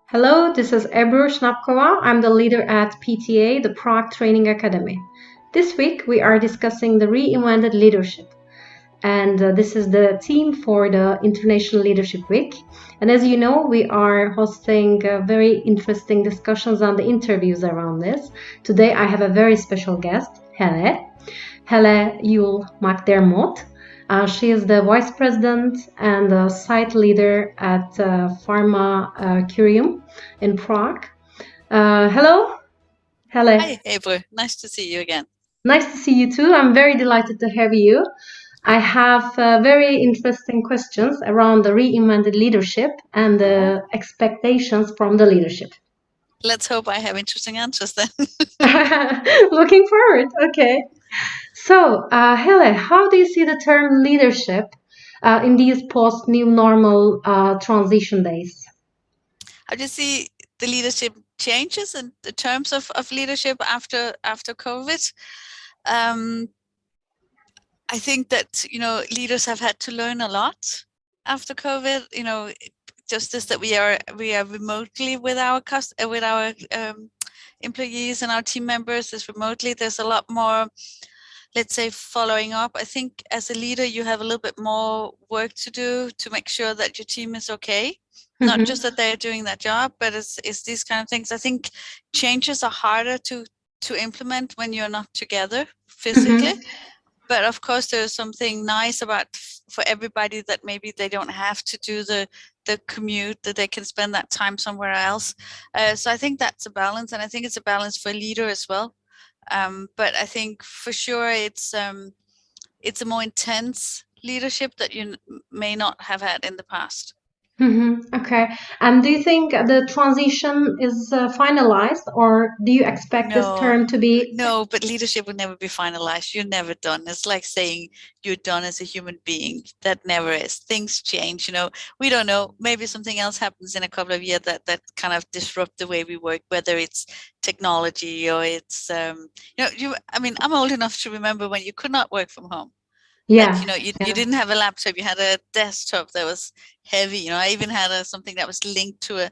Hello, this is Ebru Snapkova. I'm the leader at PTA, the Prague Training Academy. This week we are discussing the reinvented leadership. And this is the theme for the International Leadership Week. And as you know, we are hosting very interesting discussions and the interviews around this. Today I have a very special guest, Helle Juhl McDermott. She is the vice president and the site leader at Pharma Curium in Prague. Hello, Helle. Hi, April. Nice to see you again. Nice to see you too. I'm very delighted to have you. I have very interesting questions around the reinvented leadership and the expectations from the leadership. Let's hope I have interesting answers then. Looking forward. Okay. So, Helle, how do you see the term leadership in these post-new normal transition days? How do you see the leadership changes in the terms of leadership after COVID? I think that, leaders have had to learn a lot after COVID, just this that we are remotely with our employees and our team members is remotely. There's a lot more, let's say, following up. I think as a leader, you have a little bit more work to do to make sure that your team is okay. Not just that they're doing that job, but it's these kind of things. I think changes are harder to implement when you're not together physically. But of course, there's something nice about for everybody that maybe they don't have to do the commute, that they can spend that time somewhere else. So I think that's a balance, and I think it's a balance for a leader as well. But I think for sure it's a more intense leadership that you may not have had in the past. Okay. And do you think the transition is finalized, or do you expect this term to be? No, but leadership will never be finalized. You're never done. It's like saying you're done as a human being. That never is. Things change. We don't know. Maybe something else happens in a couple of years that kind of disrupt the way we work, whether it's technology or it's I'm old enough to remember when you could not work from home. Yeah. You didn't have a laptop, you had a desktop that was heavy. I even had something that was linked to a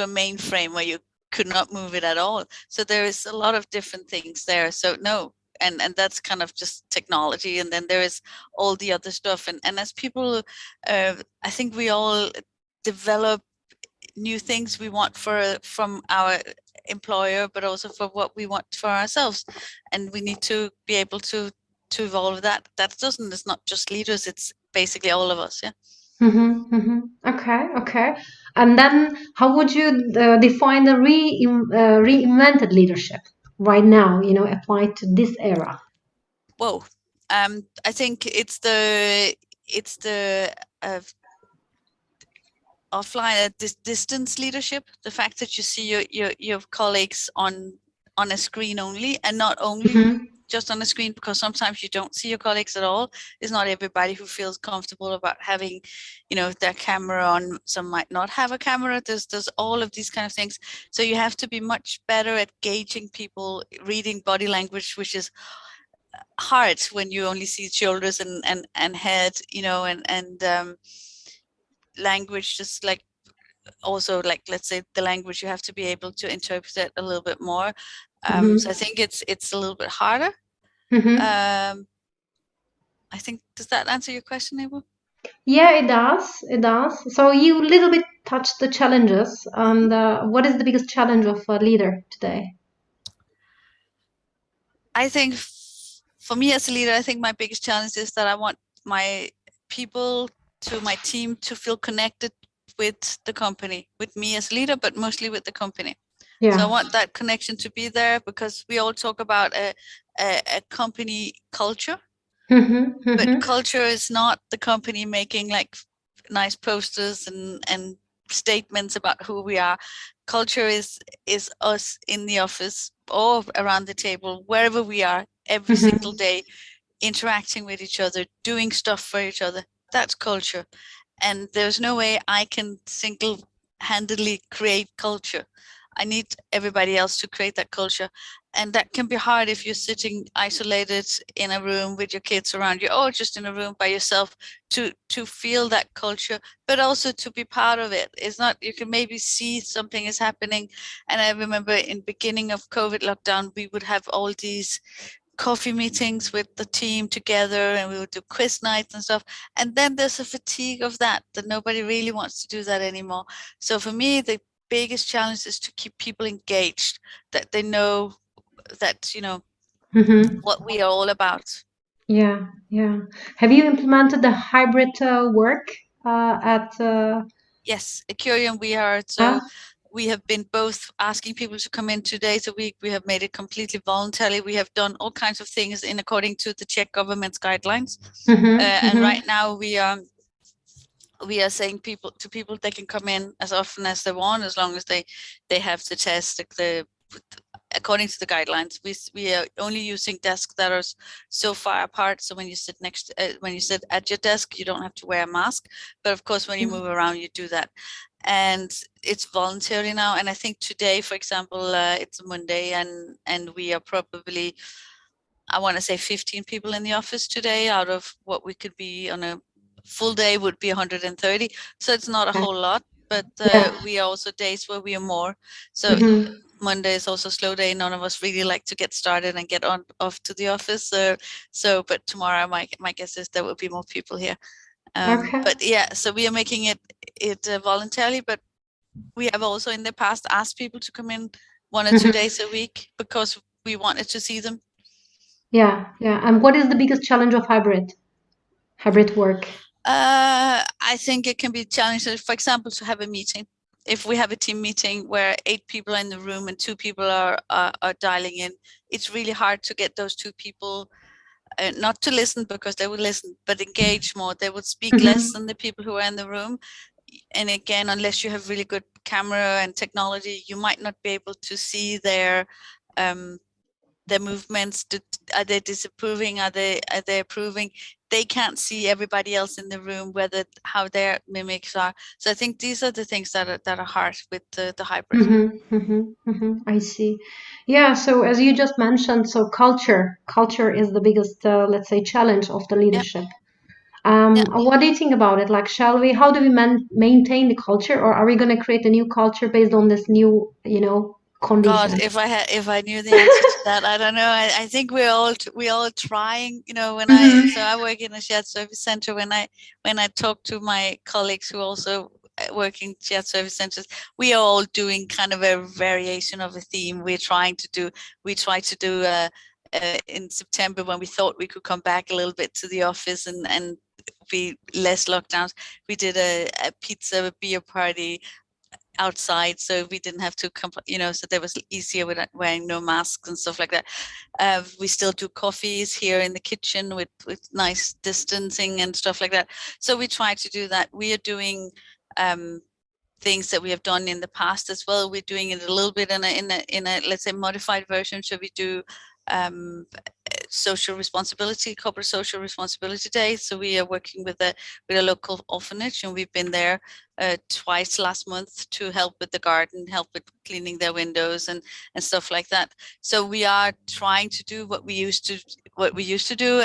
mainframe where you could not move it at all. So there is a lot of different things there. So no, and that's kind of just technology. And then there is all the other stuff. And as people, I think we all develop new things we want from our employer, but also for what we want for ourselves. And we need to be able to evolve that. It's not just leaders, it's basically all of us. Yeah. Okay. And then how would you define the reinvented leadership right now, applied to this era? Whoa. I think it's the offline distance leadership, the fact that you see your colleagues on a screen only, and not only just on the screen, because sometimes you don't see your colleagues at all. It's not everybody who feels comfortable about having, their camera on. Some might not have a camera. There's all of these kind of things. So you have to be much better at gauging people, reading body language, which is hard when you only see shoulders and head, and language, just like also, like, let's say the language, you have to be able to interpret it a little bit more. So I think it's a little bit harder. I think, does that answer your question, Abel? Yeah, it does. So you a little bit touched the challenges. And what is the biggest challenge of a leader today? I think for me as a leader, I think my biggest challenge is that I want my people, my team, to feel connected with the company, with me as leader, but mostly with the company. Yeah. So I want that connection to be there, because we all talk about a company culture, but culture is not the company making like nice posters and statements about who we are. Culture is us in the office or around the table, wherever we are, every single day, interacting with each other, doing stuff for each other. That's culture. And there's no way I can single-handedly create culture. I need everybody else to create that culture. and that can be hard if you're sitting isolated in a room with your kids around you, or just in a room by yourself, to feel that culture, but also to be part of it. It's not, you can maybe see something is happening. And I remember in beginning of COVID lockdown, we would have all these coffee meetings with the team together, and we would do quiz nights and stuff. And then there's a fatigue of that nobody really wants to do that anymore. So for me, the biggest challenge is to keep people engaged, that they know that, you know, what we are all about. Yeah, yeah. Have you implemented the hybrid work at? Yes, at Curium we are. So we have been both asking people to come in 2 days a week. We have made it completely voluntary. We have done all kinds of things in according to the Czech government's guidelines. And right now we are saying to people they can come in as often as they want, as long as they have the test, according to the guidelines. We are only using desks that are so far apart, so when you sit when you sit at your desk, you don't have to wear a mask, but of course when you move around you do that. And it's voluntary now. And I think today, for example, it's a Monday, and we are probably, I want to say 15 people in the office today, out of what we could be on a full day would be 130. So it's not a whole lot, but we are also days where we are more. So Monday is also a slow day. None of us really like to get started and get off to the office. But tomorrow, my guess is there will be more people here. But yeah, so we are making it voluntarily, but we have also in the past asked people to come in 1 or 2 days a week because we wanted to see them. Yeah, yeah. And what is the biggest challenge of hybrid work? I think it can be challenging, for example, to have a meeting. If we have a team meeting where 8 people are in the room and 2 people are dialing in, it's really hard to get those 2 people not to listen, because they would listen, but engage more. They would speak less than the people who are in the room. And again, unless you have really good camera and technology, you might not be able to see their movements. Are they disapproving? Are they approving? They can't see everybody else in the room, how their mimics are. So I think these are the things that are hard with the hybrid. I see. Yeah. So as you just mentioned, so culture is the biggest, let's say, challenge of the leadership. What do you think about it? Like, how do we maintain the culture, or are we going to create a new culture based on this new, condition? God, if I knew the answer to that, I don't know. I think we're all trying. When I work in a shared service center. When I talk to my colleagues who also work in shared service centers, we are all doing kind of a variation of a theme. We try to do in September, when we thought we could come back a little bit to the office and be less lockdowns. We did a pizza beer party outside, so we didn't have to so that was easier without wearing no masks and stuff like that. We still do coffees here in the kitchen with nice distancing and stuff like that. So we try to do that. We are doing things that we have done in the past as well. We're doing it a little bit in a let's say modified version. So we do corporate social responsibility day. So we are working with a local orphanage, and we've been there twice last month to help with the garden, help with cleaning their windows and stuff like that. So we are trying to do what we used to do,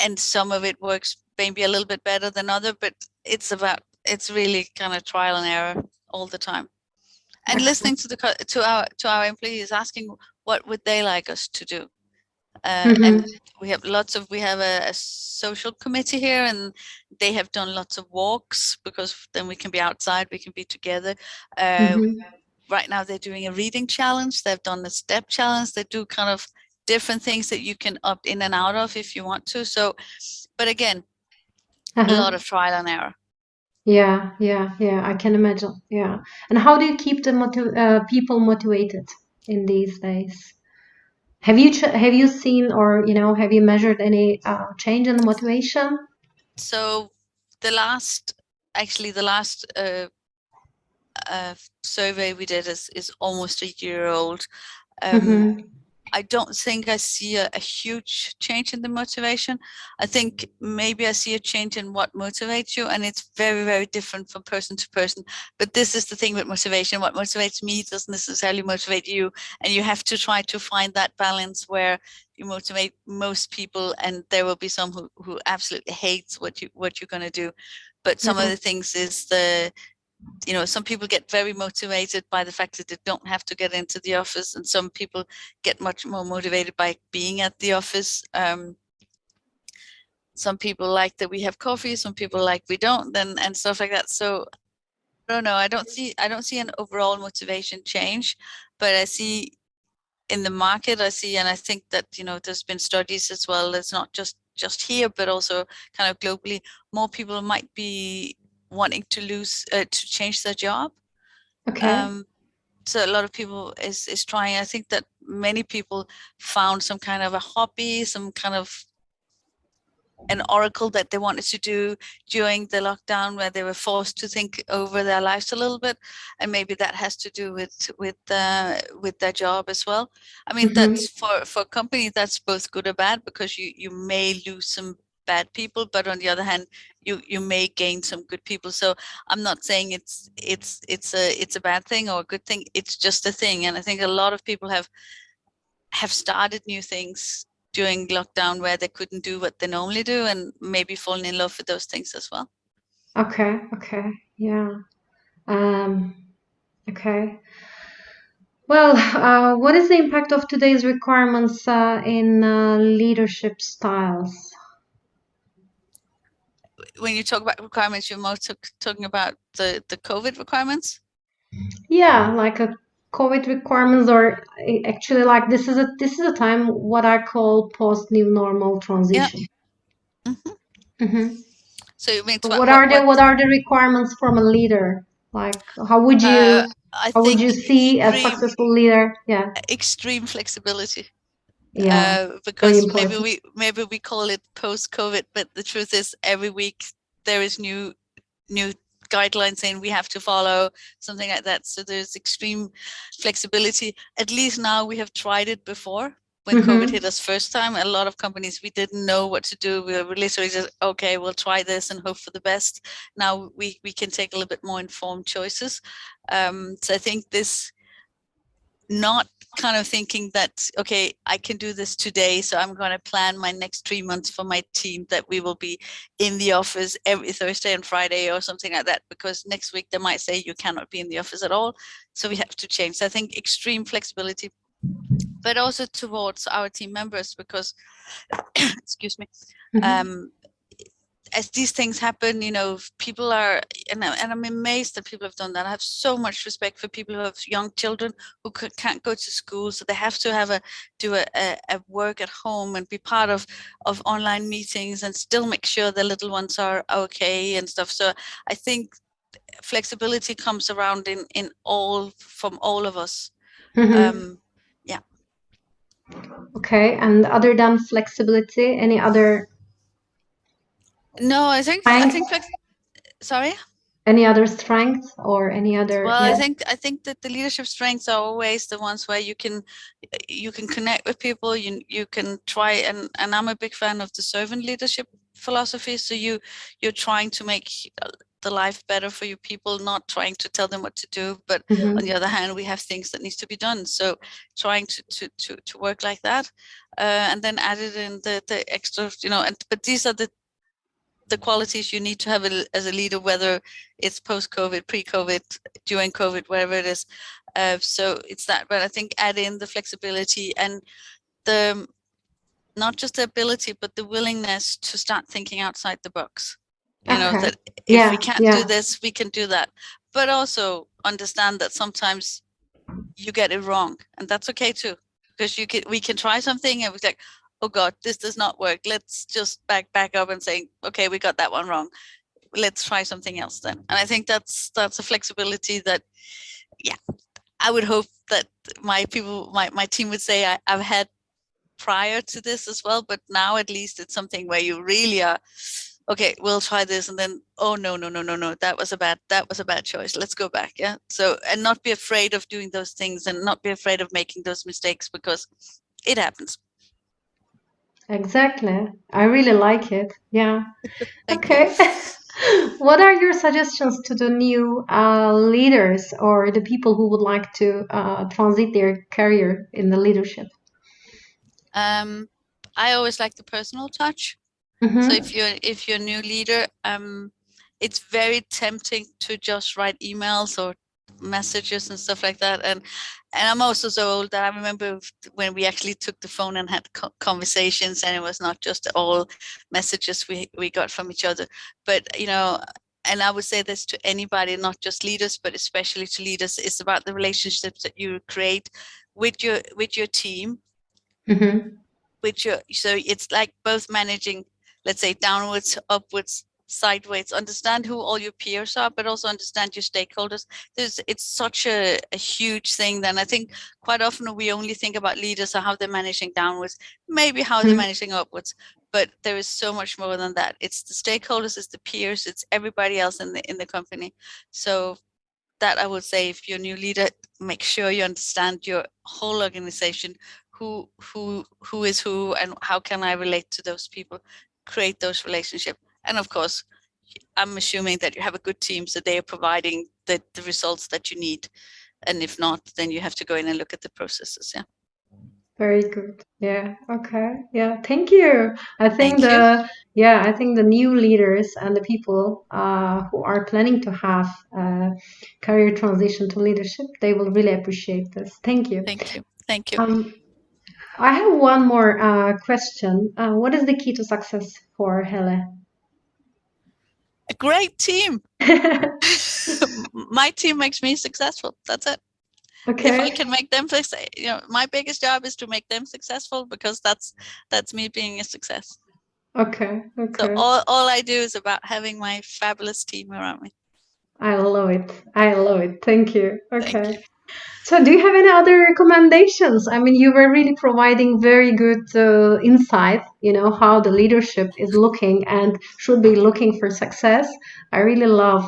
and some of it works maybe a little bit better than other, but it's really kind of trial and error all the time. And listening to our employees, asking what would they like us to do. And we have a social committee here, and they have done lots of walks, because then we can be outside, we can be together. Right now they're doing a reading challenge. They've done a step challenge. They do kind of different things that you can opt in and out of if you want to. So, but again, a lot of trial and error. Yeah, I can imagine. Yeah. And how do you keep the people motivated in these days? Have you seen, or have you measured any change in the motivation? So the last survey we did is almost a year old. I don't think I see a huge change in the motivation. I think maybe I see a change in what motivates you, and it's very, very different from person to person. But this is the thing with motivation. What motivates me doesn't necessarily motivate you, and you have to try to find that balance where you motivate most people, and there will be some who absolutely hates what you're going to do. But some of the things is some people get very motivated by the fact that they don't have to get into the office, and some people get much more motivated by being at the office. Some people like that we have coffee, some people like we don't, and stuff like that. So I don't know. I don't see an overall motivation change, but I see in the market, and I think that there's been studies as well. It's not just here, but also kind of globally. More people might be wanting to change their job. Okay. So a lot of people is trying. I think that many people found some kind of a hobby, some kind of an oracle that they wanted to do during the lockdown, where they were forced to think over their lives a little bit, and maybe that has to do with their job as well. I mean, that's for companies, that's both good or bad, because you may lose some bad people, but on the other hand, you may gain some good people. So I'm not saying it's a bad thing or a good thing. It's just a thing, and I think a lot of people have started new things during lockdown where they couldn't do what they normally do, and maybe fallen in love with those things as well. Okay. Yeah. Okay. Well, what is the impact of today's requirements in leadership styles? When you talk about requirements, you're more talking about the COVID requirements? Yeah, like a COVID requirements, or actually like this is a time what I call post new normal transition. Yeah. Mm-hmm. So it means What are the requirements from a leader? Like how would you see a successful leader? Yeah. Extreme flexibility. Yeah. Very Because important. maybe we call it post-COVID, but the truth is every week there is new guidelines saying we have to follow, something like that. So there's extreme flexibility. At least now we have tried it before. When COVID hit us first time, a lot of companies, we didn't know what to do. We were literally just, okay, we'll try this and hope for the best. Now we can take a little bit more informed choices. So I think this, not kind of thinking that, okay, I can do this today, so I'm going to plan my next 3 months for my team that we will be in the office every Thursday and Friday or something like that, because next week they might say you cannot be in the office at all. So we have to change. So I think extreme flexibility, but also towards our team members, because excuse me, as these things happen, people are, and I'm amazed that people have done that. I have so much respect for people who have young children who can't go to school, so they have to do a work at home and be part of online meetings and still make sure the little ones are okay and stuff. So I think flexibility comes around from all of us. Yeah. Okay, and other than flexibility, any other? No, I think sorry. Any other strength or any other? Well, Yeah. I think that the leadership strengths are always the ones where you can connect with people. You can try, and I'm a big fan of the servant leadership philosophy. So you're trying to make the life better for your people, not trying to tell them what to do. But on the other hand, we have things that needs to be done. So trying to work like that, and then added in the extra, but these are the qualities you need to have as a leader, whether it's post-COVID, pre-COVID, during COVID, wherever it is. So it's that, but I think add in the flexibility and the, not just the ability, but the willingness to start thinking outside the box. That if we can't do this, we can do that. But also understand that sometimes you get it wrong, and that's okay too, because we can try something and we're like, oh God, this does not work. Let's just back up and say, okay, we got that one wrong. Let's try something else then. And I think that's a flexibility that, yeah, I would hope that my team would say I've had prior to this as well. But now at least it's something where you really are, okay, we'll try this, and then, oh no, that was a bad choice. Let's go back. Yeah. So, and not be afraid of doing those things, and not be afraid of making those mistakes, because it happens. Exactly. I really like it. Yeah. Thank Okay. you. What are your suggestions to the new leaders or the people who would like to transit their career in the leadership? I always like the personal touch. So if you're a new leader, it's very tempting to just write emails or messages and stuff like that. And I'm also so old that I remember when we actually took the phone and had conversations, and it was not just all messages we got from each other. But and I would say this to anybody, not just leaders, but especially to leaders. It's about the relationships that you create with your team. So it's like both managing, let's say, downwards, upwards, sideways. Understand who all your peers are, but also understand your stakeholders. It's such a huge thing. Then I think quite often we only think about leaders or how they're managing downwards, maybe how they're managing upwards, but there is so much more than that. It's the stakeholders, it's the peers, it's everybody else in the company. So that I would say, if you're a new leader, make sure you understand your whole organization, who is who, and how can I relate to those people, create those relationships. And of course, I'm assuming that you have a good team, so they are providing the results that you need. And if not, then you have to go in and look at the processes. Yeah. Very good. Yeah. Okay. Yeah. Thank you. I think Thank you. I think the new leaders and the people who are planning to have career transition to leadership, they will really appreciate this. Thank you. Thank you. Thank you. I have one more question. What is the key to success for Helle? A great team. My team makes me successful. That's it. Okay. If I can make them, my biggest job is to make them successful, because that's me being a success. Okay. Okay. So all I do is about having my fabulous team around me. I love it. I love it. Thank you. Okay. Thank you. So do you have any other recommendations? I mean, you were really providing very good insight, how the leadership is looking and should be looking for success. I really love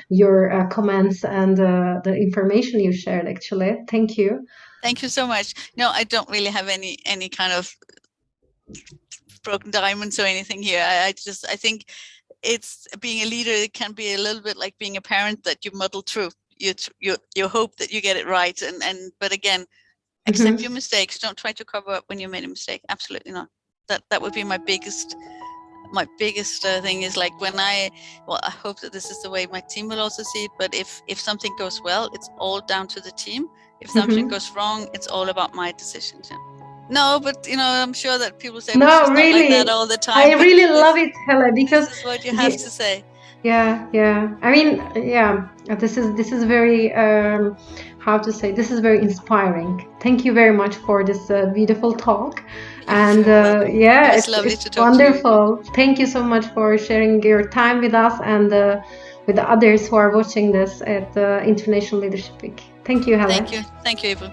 your comments and the information you shared, actually. Thank you. Thank you so much. No, I don't really have any kind of broken diamonds or anything here. I think it's being a leader. It can be a little bit like being a parent, that you muddle through. You hope that you get it right, but again, accept your mistakes. Don't try to cover up when you made a mistake. Absolutely not. That would be my biggest thing, is like when I hope that this is the way my team will also see it. But if something goes well, it's all down to the team. If something goes wrong, it's all about my decisions. Yeah. No, but I'm sure that people say, well, she's not like that all the time. I really love it, Helle, because this is what you have to say. Yeah. I mean, yeah, this is very how to say, this is very inspiring. Thank you very much for this beautiful talk. And it's lovely to talk wonderful. To you. Thank you so much for sharing your time with us and with the others who are watching this at the International Leadership Week. Thank you, Helle. Thank you, April.